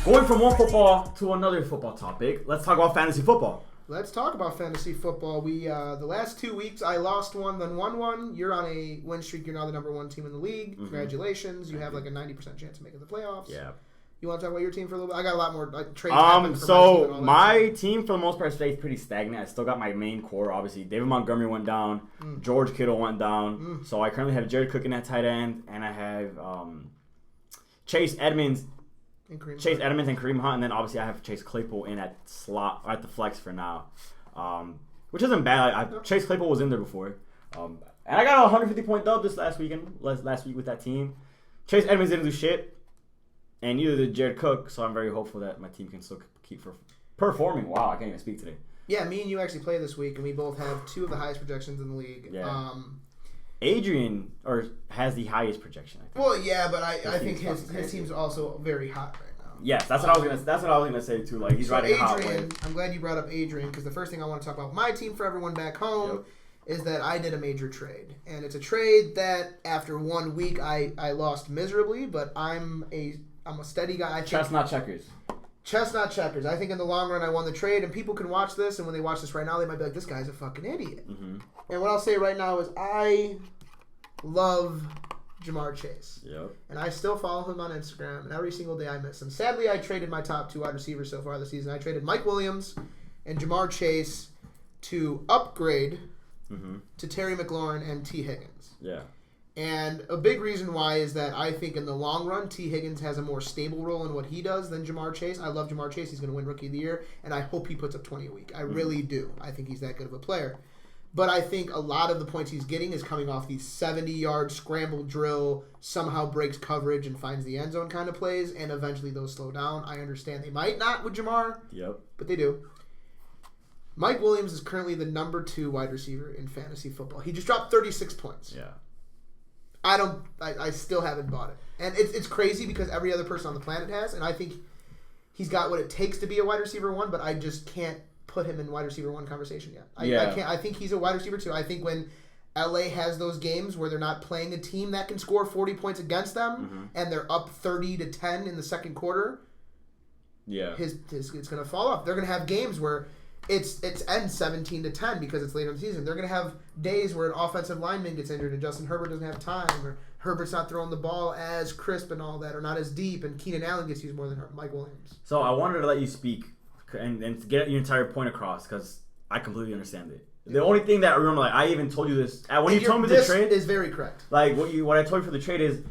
Going from one football to another football topic, let's talk about fantasy football. Let's talk about fantasy football. We the last 2 weeks, I lost one, then won one. You're on a win streak. You're now the number one team in the league. Mm-hmm. Congratulations. You have like a 90% chance of making the playoffs. Yeah. You want to talk about your team for a little bit? I got a lot more trades. So my team for the most part stays pretty stagnant. I still got my main core. Obviously, David Montgomery went down. George Kittle went down. So I currently have Jared Cook in at tight end, and I have Chase Edmonds and Kareem Hunt, and then obviously I have Chase Claypool in at slot at the flex for now, which isn't bad. Chase Claypool was in there before, and I got a 150-point dub this last week with that team. Chase Edmonds didn't do shit, and neither did Jared Cook, so I'm very hopeful that my team can still keep performing. Wow, I can't even speak today. Yeah, me and you actually play this week, and we both have two of the highest projections in the league. Yeah. Adrian has the highest projection, I think. Well, yeah, but I think his team's also very hot right now. Yes, that's what I was gonna say too. Like he's riding a hot wave. I'm glad you brought up Adrian because the first thing I want to talk about my team for everyone back home is that I did a major trade, and it's a trade that after 1 week I lost miserably, but I'm a steady guy. Chestnut checkers. Chestnut checkers. I think in the long run I won the trade, and people can watch this, and when they watch this right now, they might be like, this guy's a fucking idiot. Mm-hmm. And what I'll say right now is I love Jamar Chase. Yep. And I still follow him on Instagram, and every single day I miss him. Sadly, I traded my top two wide receivers so far this season. I traded Mike Williams and Jamar Chase to upgrade to Terry McLaurin and T. Higgins. Yeah. And a big reason why is that I think in the long run, T. Higgins has a more stable role in what he does than Jamar Chase. I love Jamar Chase. He's going to win Rookie of the Year, and I hope he puts up 20 a week. I really do. I think he's that good of a player. But I think a lot of the points he's getting is coming off these 70-yard scramble drill, somehow breaks coverage and finds the end zone kind of plays, and eventually those slow down. I understand they might not with Jamar, but they do. Mike Williams is currently the number 2 wide receiver in fantasy football. He just dropped 36 points. Yeah. I still haven't bought it. And it's crazy because every other person on the planet has, and I think he's got what it takes to be a wide receiver 1, but I just can't put him in wide receiver 1 conversation yet. I can't. I think he's a wide receiver 2. I think when LA has those games where they're not playing a team that can score 40 points against them and they're up 30-10 in the second quarter, it's going to fall off. They're going to have games where it's ends 17-10 because it's later in the season. They're going to have days where an offensive lineman gets injured and Justin Herbert doesn't have time, or Herbert's not throwing the ball as crisp and all that, or not as deep, and Keenan Allen gets used more than Mike Williams. So I wanted to let you speak and to get your entire point across because I completely understand it. The only thing that I remember, like I even told you this when you told me the trade is very correct. Like what I told you for the trade is,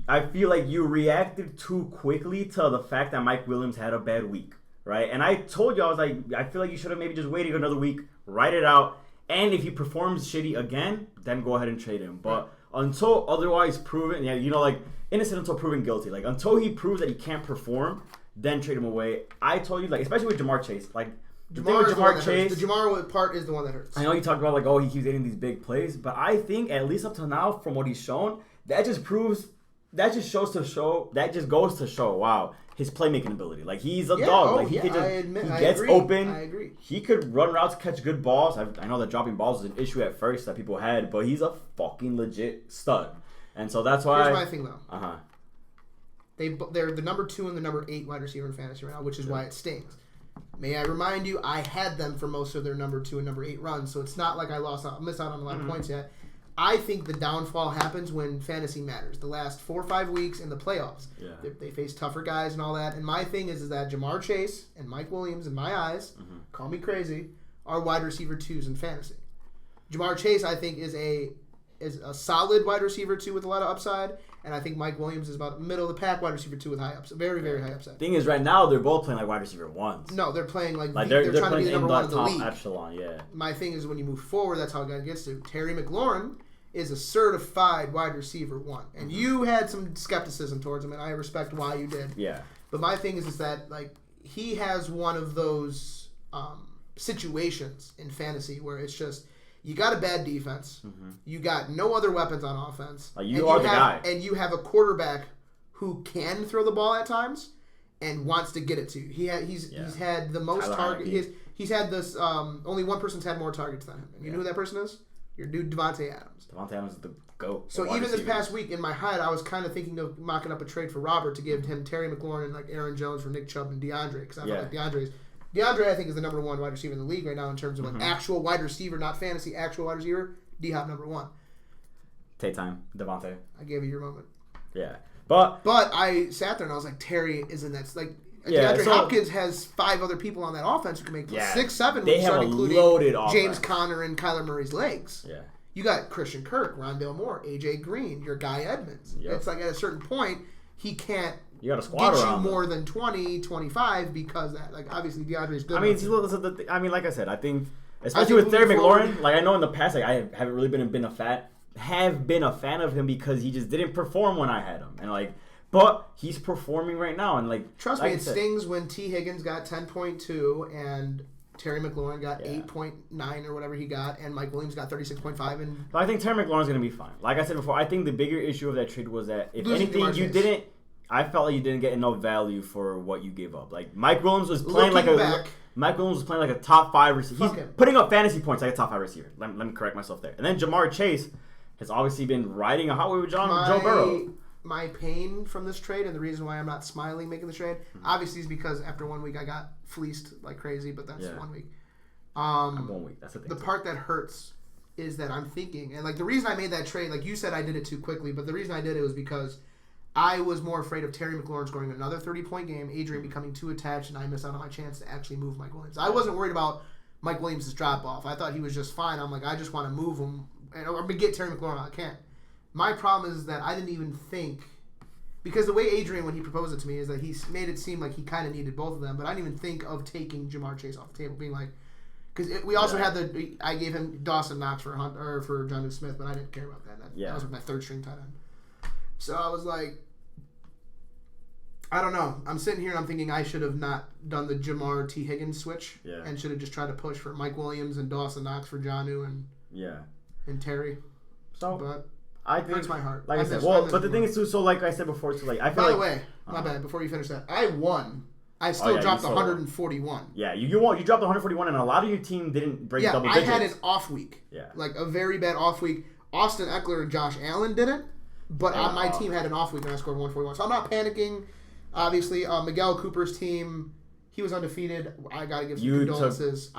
I feel like you reacted too quickly to the fact that Mike Williams had a bad week. Right, and I told you, I was like, I feel like you should have maybe just waited another week, write it out, and if he performs shitty again, then go ahead and trade him. But until otherwise proven, like innocent until proven guilty. Like until he proves that he can't perform, then trade him away. I told you, like especially with Jamar Chase, like Jamar Chase, the Jamar part is the one that hurts. I know you talked about like, he keeps getting these big plays, but I think at least up to now, from what he's shown, that just goes to show, wow, his playmaking ability. Like he's a dog. Like he gets open. I agree. He could run routes, catch good balls. I know that dropping balls was an issue at first that people had, but he's a fucking legit stud. And so that's why. Here's my thing though. They're the number 2 and the number 8 wide receiver in fantasy right now, which is why it stings. May I remind you, I had them for most of their number 2 and number 8 runs, so it's not like I missed out on a lot of points yet. I think the downfall happens when fantasy matters. The last 4 or 5 weeks in the playoffs. Yeah. They face tougher guys and all that. And my thing is that Jamar Chase and Mike Williams, in my eyes, call me crazy, are wide receiver 2s in fantasy. Jamar Chase, I think, is a solid wide receiver 2 with a lot of upside. And I think Mike Williams is about middle of the pack wide receiver 2 with high upside. Very, very high upside. Thing is, right now, they're both playing like wide receiver 1s. No, they're playing like they're trying to be the number 1 in the top league. Echelon, yeah. My thing is when you move forward, that's how a guy gets to. Terry McLaurin is a certified wide receiver 1. And you had some skepticism towards him, and I respect why you did. Yeah. But my thing is that like he has one of those situations in fantasy where it's just you got a bad defense, you got no other weapons on offense, you are the guy, and you have a quarterback who can throw the ball at times and wants to get it to you. He's had the most targets. He's had this. Only one person's had more targets than him. And you know who that person is? Your dude Devontae Adams. Devontae Adams is the GOAT. So even this past week, in my head, I was kind of thinking of mocking up a trade for Robert to give him Terry McLaurin and like Aaron Jones for Nick Chubb and DeAndre, because I feel like DeAndre, I think, is the number one wide receiver in the league right now in terms of like actual wide receiver, not fantasy, actual wide receiver. D-Hop number one. Take time, Devontae. I gave you your moment. Yeah, but I sat there and I was like, Terry isn't that like. DeAndre Hopkins has 5 other people on that offense who can make 6, 7. They have a loaded offense. James Conner and Kyler Murray's legs. Yeah. You got Christian Kirk, Rondale Moore, AJ Green, your guy Edmonds. Yep. It's like at a certain point, he can't get you more than 20, 25 because that. Like obviously DeAndre's good. I mean, like I said, I think especially with Terry McLaurin, like I know in the past, like I haven't really been a fan of him because he just didn't perform when I had him, and like. But he's performing right now, and like trust me, it stings when T. Higgins got 10.2 and Terry McLaurin got 8.9 or whatever he got, and Mike Williams got 36.5. And but I think Terry McLaurin's gonna be fine. Like I said before, I think the bigger issue of that trade was that if anything, I felt like you didn't get enough value for what you gave up. Like Mike Williams was playing like a top 5 receiver. He's putting up fantasy points like a top 5 receiver. Let me correct myself there. And then Jamar Chase has obviously been riding a hot wave with Joe Burrow. My pain from this trade and the reason why I'm not smiling making the trade, obviously, is because after 1 week I got fleeced like crazy, but that's 1 week. 1 week. That's the thing. The part that hurts is that I'm thinking, and like the reason I made that trade, like you said, I did it too quickly, but the reason I did it was because I was more afraid of Terry McLaurin scoring another 30-point game, Adrian becoming too attached, and I miss out on my chance to actually move Mike Williams. I wasn't worried about Mike Williams' drop-off. I thought he was just fine. I'm like, I just want to move him or get Terry McLaurin. I can't. My problem is that I didn't even think, because the way Adrian, when he proposed it to me, is that he made it seem like he kind of needed both of them, but I didn't even think of taking Jamar Chase off the table, being like, because we also had I gave him Dawson Knox for Jonnu Smith, but I didn't care about that. That was my 3rd string tight end. So I was like, I don't know. I'm sitting here and I'm thinking I should have not done the Jamar T. Higgins switch and should have just tried to push for Mike Williams and Dawson Knox for Jonnu and Terry. So, but I think hurts my heart. Like I said, but the thing is too. So like I said before, too. Like I feel By the way, my bad. Before you finish that, I won. I still dropped 141. Yeah, you dropped 141, and a lot of your team didn't break double digits. I had an off week. Yeah, like a very bad off week. Austin Eckler and Josh Allen didn't, but my team had an off week and I scored 141. So I'm not panicking. Obviously, Miguel Cooper's team. He was undefeated. I gotta give some condolences.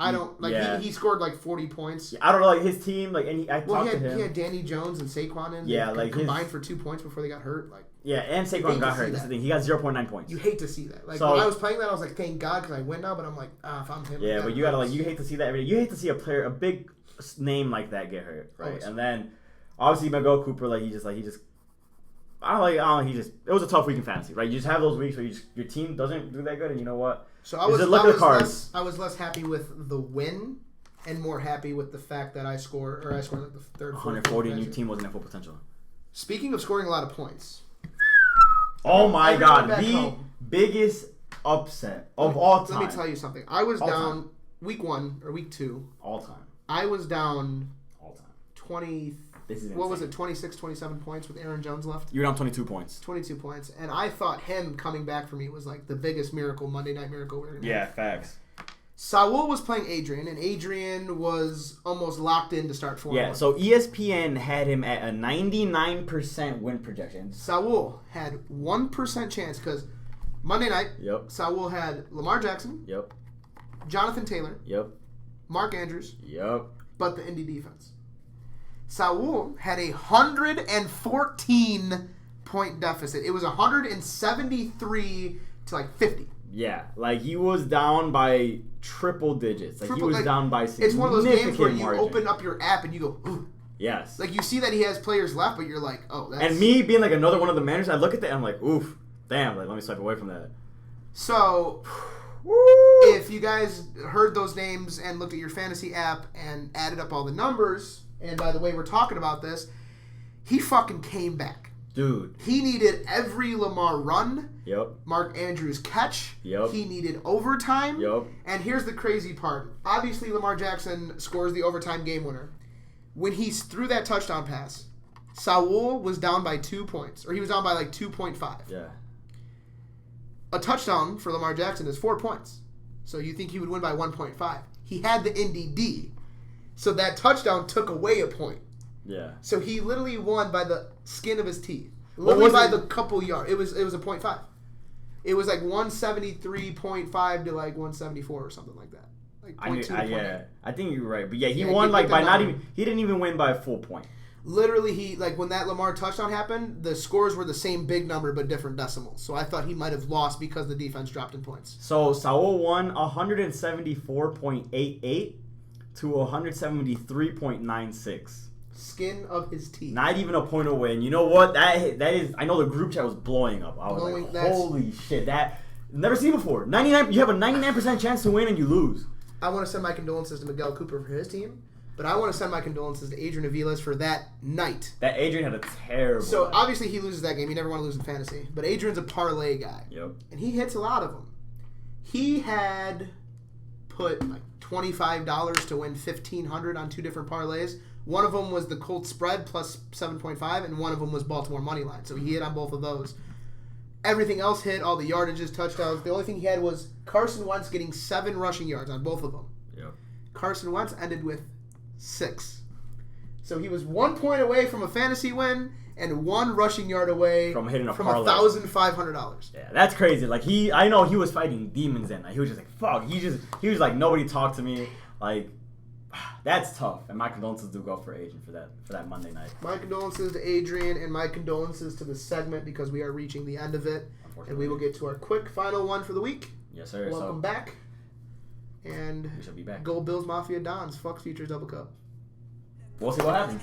He scored like 40 points. Yeah, I don't know, like his team, like, and I talked to him. He had Danny Jones and Saquon in. Yeah, like combined for 2 points before they got hurt. Like, yeah, and Saquon got hurt. That's the thing. He got 0.9 points. You hate to see that. Like when I was playing that, I was like, thank God, because I win now. But I'm like, if I'm him. Yeah, but you gotta you hate to see that every day. You hate to see a big name like that get hurt, right? And then obviously Miguel Cooper, like he just. It was a tough week in fantasy, right? You just have those weeks where your team doesn't do that good, and you know what? So I was less happy with the win, and more happy with the fact that I scored like the 3rd, 140, and your team wasn't at full potential. Speaking of scoring a lot of points, oh my God, the biggest upset of all time. Let me tell you something. I was down week 1 or week 2 all time. I was down all time 20. What was it, 26, 27 points with Aaron Jones left? You were down 22 points. 22 points. And I thought him coming back for me was like the biggest miracle, Monday Night Miracle. Facts. Saul was playing Adrian, and Adrian was almost locked in to start 4-1. Yeah, so ESPN had him at a 99% win projection. Saul had 1% chance because Monday night, Saul had Lamar Jackson, Jonathan Taylor, Mark Andrews, but the Indy defense. Saul had a 114-point deficit. It was 173 to like 50. Yeah, like he was down by triple digits. He was down by significant It's one of those games where you margin. open up your app and you go, ooh. Yes. Like you see that he has players left, but you're like, oh, that's... And me being like another one of the managers, I look at that and I'm like, oof, damn, like let me swipe away from that. So... if you guys heard those names and looked at your fantasy app and added up all the numbers... And by the way, we're talking about this. He fucking came back. Dude. He needed every Lamar run. Yep. Mark Andrews catch. Yep. He needed overtime. Yep. And here's the crazy part. Obviously, Lamar Jackson scores the overtime game winner. When he threw that touchdown pass, Saul was down by 2 points. Or he was down by like 2.5. Yeah. A touchdown for Lamar Jackson is 4 points. So you think he would win by 1.5. He had the Indy D. So that touchdown took away a point. Yeah. So he literally won by the skin of his teeth. Literally by the couple yards. It was a 0.5. It was like 173.5 to like 174 or something like that. Like 0.2 I think you're right. But yeah, he won like by not even. He didn't even win by a full point. Literally, he like when that Lamar touchdown happened, the scores were the same big number but different decimals. So I thought he might have lost because the defense dropped in points. So Saul won 174.88 to 173.96. Skin of his teeth. Not even a point away. And you know what? That is. I know the group chat was blowing up. I was like, holy shit! That never seen before. 99. You have a 99% chance to win and you lose. I want to send my condolences to Miguel Cooper for his team. But I want to send my condolences to Adrian Aviles for that night. That Adrian had a terrible So, night. obviously, he loses that game. You never want to lose in fantasy. But Adrian's a parlay guy. Yep. And he hits a lot of them. He had put like $25 to win $1,500 on 2 different parlays. One of them was the Colts spread plus 7.5, and one of them was Baltimore money line. So he hit on both of those. Everything else hit, all the yardages, touchdowns. The only thing he had was Carson Wentz getting 7 rushing yards on both of them. Yep. Carson Wentz ended with 6. So he was 1 point away from a fantasy win and 1 rushing yard away from hitting from parlay. $1,500. Yeah, that's crazy. Like I know he was fighting demons in. Like he was just like, fuck. He was like, nobody talked to me. Like, that's tough. And my condolences do go for Adrian for that Monday night. My condolences to Adrian and my condolences to the segment because we are reaching the end of it. And we will get to our quick final one for the week. Yes, sir. Welcome back. And we shall be back. Go Bills Mafia Dons. Fuck Futures Double Cup. We'll see what happens.